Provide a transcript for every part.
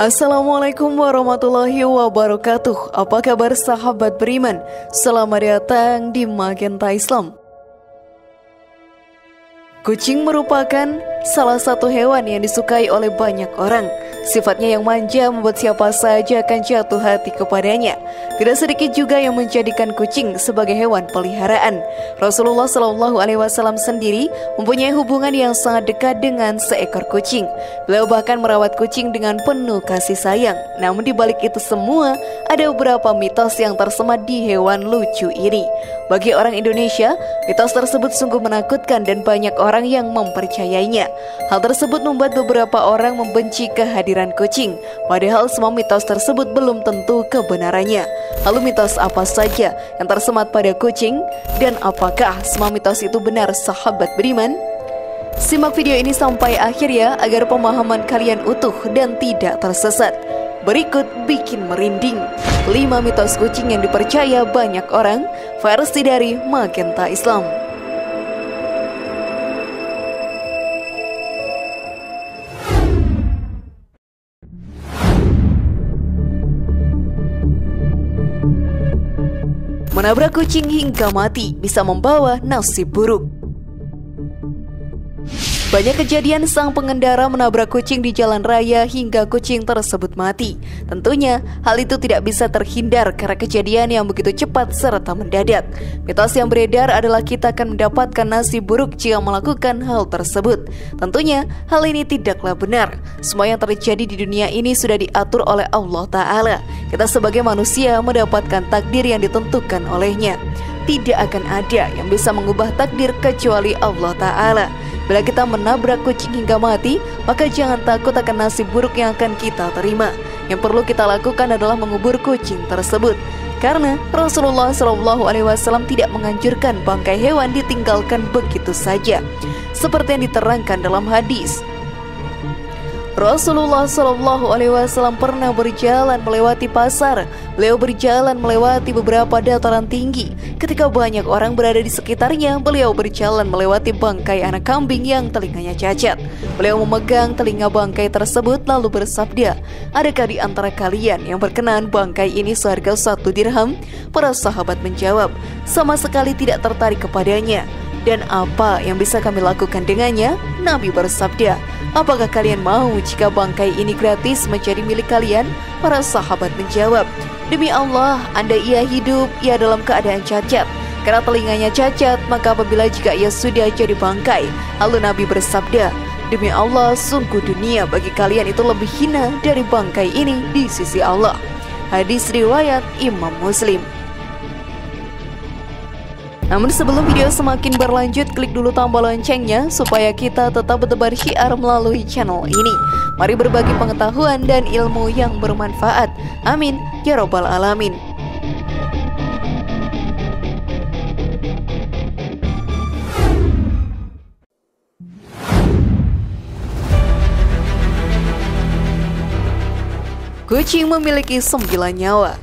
Assalamualaikum warahmatullahi wabarakatuh. Apa kabar sahabat beriman? Selamat datang di Magenta Islam. Kucing merupakan salah satu hewan yang disukai oleh banyak orang. Sifatnya yang manja membuat siapa saja akan jatuh hati kepadanya. Tidak sedikit juga yang menjadikan kucing sebagai hewan peliharaan. Rasulullah SAW sendiri mempunyai hubungan yang sangat dekat dengan seekor kucing. Beliau bahkan merawat kucing dengan penuh kasih sayang. Namun di balik itu semua, ada beberapa mitos yang tersemat di hewan lucu ini. Bagi orang Indonesia, mitos tersebut sungguh menakutkan dan banyak orang yang mempercayainya. Hal tersebut membuat beberapa orang membenci kehadiran kucing, padahal semua mitos tersebut belum tentu kebenarannya. Lalu mitos apa saja yang tersemat pada kucing, dan apakah semua mitos itu benar sahabat beriman? Simak video ini sampai akhir ya, agar pemahaman kalian utuh dan tidak tersesat. Berikut bikin merinding 5 mitos kucing yang dipercaya banyak orang, versi dari Magenta Islam. Menabrak kucing hingga mati bisa membawa nasib buruk. Banyak kejadian sang pengendara menabrak kucing di jalan raya hingga kucing tersebut mati. Tentunya hal itu tidak bisa terhindar karena kejadian yang begitu cepat serta mendadak. Mitos yang beredar adalah kita akan mendapatkan nasib buruk jika melakukan hal tersebut. Tentunya hal ini tidaklah benar. Semua yang terjadi di dunia ini sudah diatur oleh Allah Ta'ala. Kita sebagai manusia mendapatkan takdir yang ditentukan olehnya. Tidak akan ada yang bisa mengubah takdir kecuali Allah Ta'ala. Bila kita menabrak kucing hingga mati, maka jangan takut akan nasib buruk yang akan kita terima. Yang perlu kita lakukan adalah mengubur kucing tersebut. Karena Rasulullah SAW tidak menganjurkan bangkai hewan ditinggalkan begitu saja, seperti yang diterangkan dalam hadis. Rasulullah SAW pernah berjalan melewati pasar. Beliau berjalan melewati beberapa dataran tinggi. Ketika banyak orang berada di sekitarnya, beliau berjalan melewati bangkai anak kambing yang telinganya cacat. Beliau memegang telinga bangkai tersebut lalu bersabda, "Adakah di antara kalian yang berkenan bangkai ini seharga 1 dirham?" Para sahabat menjawab, "Sama sekali tidak tertarik kepadanya." "Dan apa yang bisa kami lakukan dengannya?" Nabi bersabda, "Apakah kalian mau jika bangkai ini gratis menjadi milik kalian?" Para sahabat menjawab, "Demi Allah, andai ia hidup, ia dalam keadaan cacat. Karena telinganya cacat, maka apabila jika ia sudah jadi bangkai." Lalu Nabi bersabda, "Demi Allah, sungguh dunia bagi kalian itu lebih hina dari bangkai ini di sisi Allah." Hadis riwayat Imam Muslim. Namun sebelum video semakin berlanjut, klik dulu tombol loncengnya supaya kita tetap bertebar syiar melalui channel ini. Mari berbagi pengetahuan dan ilmu yang bermanfaat. Amin ya robbal alamin. Kucing memiliki 9 nyawa.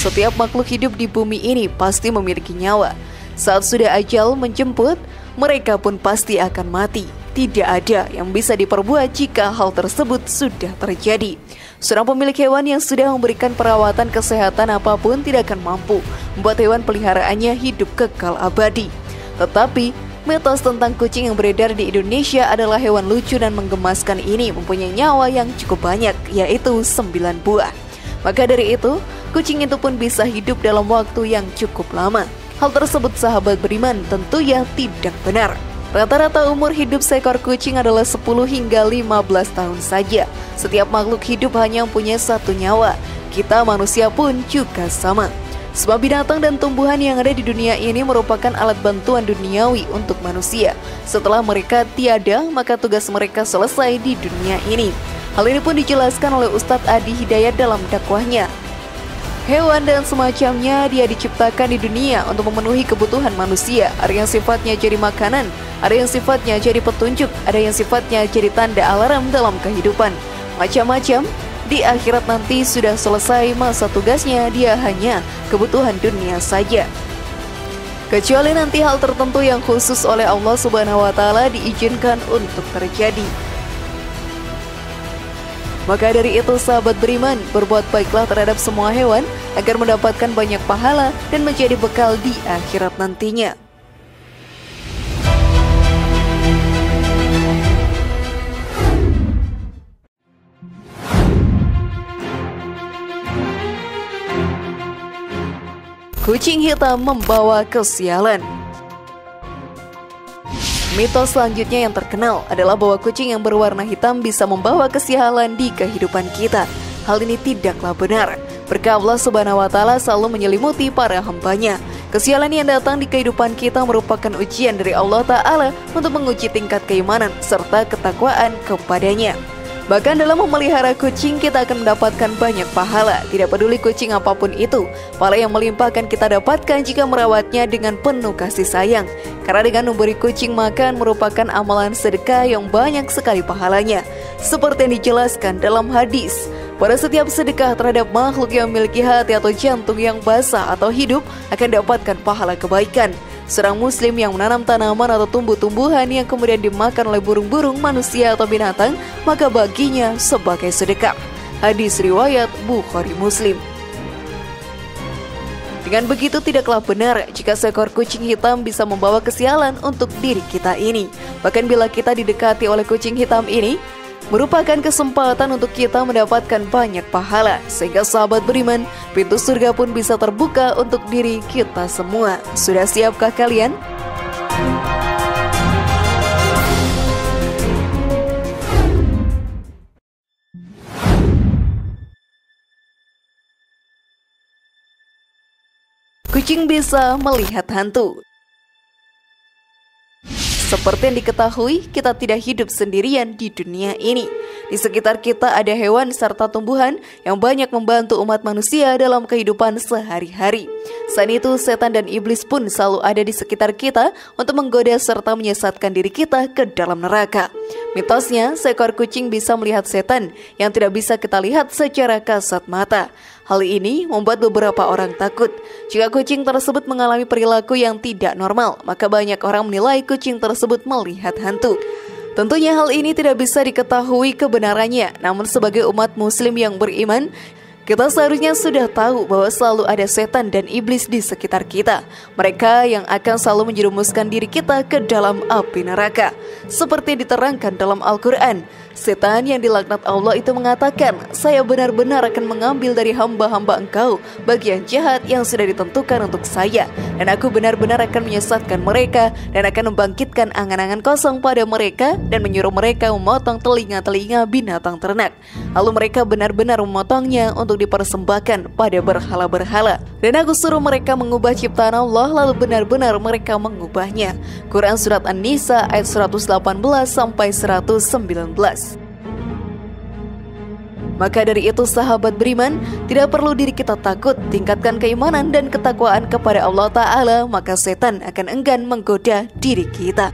Setiap makhluk hidup di bumi ini pasti memiliki nyawa. Saat sudah ajal menjemput, mereka pun pasti akan mati. Tidak ada yang bisa diperbuat jika hal tersebut sudah terjadi. Seorang pemilik hewan yang sudah memberikan perawatan kesehatan apapun tidak akan mampu membuat hewan peliharaannya hidup kekal abadi. Tetapi mitos tentang kucing yang beredar di Indonesia adalah hewan lucu dan menggemaskan ini mempunyai nyawa yang cukup banyak, yaitu 9 buah. Maka dari itu, kucing itu pun bisa hidup dalam waktu yang cukup lama. Hal tersebut sahabat beriman tentunya tidak benar. Rata-rata umur hidup seekor kucing adalah 10 hingga 15 tahun saja. Setiap makhluk hidup hanya mempunyai 1 nyawa. Kita manusia pun juga sama. Sebab binatang dan tumbuhan yang ada di dunia ini merupakan alat bantuan duniawi untuk manusia. Setelah mereka tiada, maka tugas mereka selesai di dunia ini. Hal ini pun dijelaskan oleh Ustadz Adi Hidayat dalam dakwahnya. Hewan dan semacamnya dia diciptakan di dunia untuk memenuhi kebutuhan manusia. Ada yang sifatnya jadi makanan, Ada yang sifatnya jadi petunjuk, ada yang sifatnya jadi tanda alarm dalam kehidupan. Macam-macam. Di akhirat nanti sudah selesai masa tugasnya, dia hanya kebutuhan dunia saja. Kecuali nanti hal tertentu yang khusus oleh Allah Subhanahu wa Ta'ala diizinkan untuk terjadi. Maka dari itu sahabat beriman, berbuat baiklah terhadap semua hewan agar mendapatkan banyak pahala dan menjadi bekal di akhirat nantinya. Kucing hitam membawa kesialan. Mitos selanjutnya yang terkenal adalah bahwa kucing yang berwarna hitam bisa membawa kesialan di kehidupan kita. Hal ini tidaklah benar. Berkah Allah Subhanahu wa Ta'ala selalu menyelimuti para hambanya. Kesialan yang datang di kehidupan kita merupakan ujian dari Allah Ta'ala untuk menguji tingkat keimanan serta ketakwaan kepadanya. Bahkan dalam memelihara kucing kita akan mendapatkan banyak pahala. Tidak peduli kucing apapun itu, pahala yang melimpah akan kita dapatkan jika merawatnya dengan penuh kasih sayang. Karena dengan memberi kucing makan merupakan amalan sedekah yang banyak sekali pahalanya. Seperti yang dijelaskan dalam hadis, pada setiap sedekah terhadap makhluk yang memiliki hati atau jantung yang basah atau hidup akan dapatkan pahala kebaikan. Seorang muslim yang menanam tanaman atau tumbuh-tumbuhan yang kemudian dimakan oleh burung-burung, manusia atau binatang, maka baginya sebagai sedekah. Hadis riwayat Bukhari Muslim. Dengan begitu tidaklah benar jika seekor kucing hitam bisa membawa kesialan untuk diri kita ini. Bahkan bila kita didekati oleh kucing hitam ini, merupakan kesempatan untuk kita mendapatkan banyak pahala, sehingga sahabat beriman, pintu surga pun bisa terbuka untuk diri kita semua. Sudah siapkah kalian? Kucing bisa melihat hantu. Seperti yang diketahui, kita tidak hidup sendirian di dunia ini. Di sekitar kita ada hewan serta tumbuhan yang banyak membantu umat manusia dalam kehidupan sehari-hari. Selain itu, setan dan iblis pun selalu ada di sekitar kita untuk menggoda serta menyesatkan diri kita ke dalam neraka. Mitosnya, seekor kucing bisa melihat setan yang tidak bisa kita lihat secara kasat mata. Hal ini membuat beberapa orang takut. Jika kucing tersebut mengalami perilaku yang tidak normal, maka banyak orang menilai kucing tersebut melihat hantu. Tentunya hal ini tidak bisa diketahui kebenarannya, namun sebagai umat muslim yang beriman, kita seharusnya sudah tahu bahwa selalu ada setan dan iblis di sekitar kita. Mereka yang akan selalu menjerumuskan diri kita ke dalam api neraka. Seperti diterangkan dalam Al-Quran, setan yang dilaknat Allah itu mengatakan, "Saya benar-benar akan mengambil dari hamba-hamba engkau bagian jahat yang sudah ditentukan untuk saya. Dan aku benar-benar akan menyesatkan mereka dan akan membangkitkan angan-angan kosong pada mereka dan menyuruh mereka memotong telinga-telinga binatang ternak. Lalu mereka benar-benar memotongnya untuk dipersembahkan pada berhala-berhala. Dan aku suruh mereka mengubah ciptaan Allah, lalu benar-benar mereka mengubahnya." Quran Surat An-Nisa ayat 118-119. Maka dari itu sahabat beriman, tidak perlu diri kita takut, tingkatkan keimanan dan ketakwaan kepada Allah Ta'ala, maka setan akan enggan menggoda diri kita.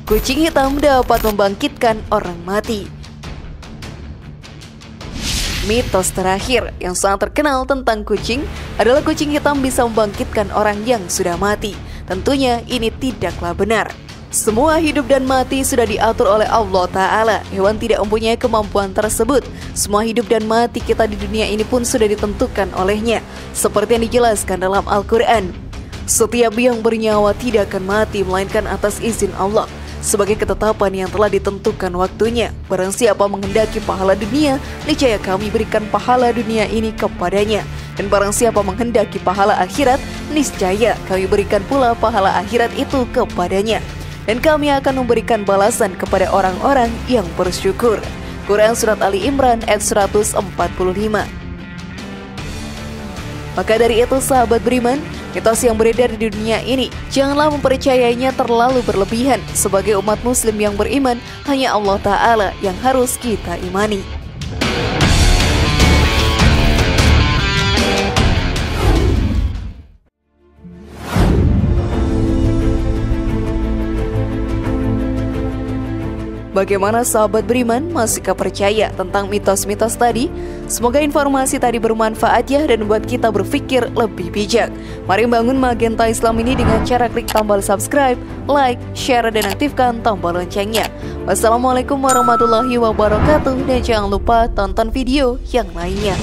Kucing hitam dapat membangkitkan orang mati. Mitos terakhir yang sangat terkenal tentang kucing adalah kucing hitam bisa membangkitkan orang yang sudah mati. Tentunya ini tidaklah benar. Semua hidup dan mati sudah diatur oleh Allah Ta'ala. Hewan tidak mempunyai kemampuan tersebut. Semua hidup dan mati kita di dunia ini pun sudah ditentukan olehnya. Seperti yang dijelaskan dalam Al-Quran, setiap yang bernyawa tidak akan mati melainkan atas izin Allah, sebagai ketetapan yang telah ditentukan waktunya. Barang siapa menghendaki pahala dunia, niscaya kami berikan pahala dunia ini kepadanya. Dan barang siapa menghendaki pahala akhirat, niscaya kami berikan pula pahala akhirat itu kepadanya. Dan kami akan memberikan balasan kepada orang-orang yang bersyukur. Quran Surat Ali Imran ayat 145. Maka dari itu sahabat beriman, mitos yang beredar di dunia ini, janganlah mempercayainya terlalu berlebihan. Sebagai umat muslim yang beriman, hanya Allah Ta'ala yang harus kita imani. Bagaimana sahabat beriman, masihkah percaya tentang mitos-mitos tadi? Semoga informasi tadi bermanfaat ya dan buat kita berpikir lebih bijak. Mari bangun Magenta Islam ini dengan cara klik tombol subscribe, like, share, dan aktifkan tombol loncengnya. Wassalamualaikum warahmatullahi wabarakatuh dan jangan lupa tonton video yang lainnya.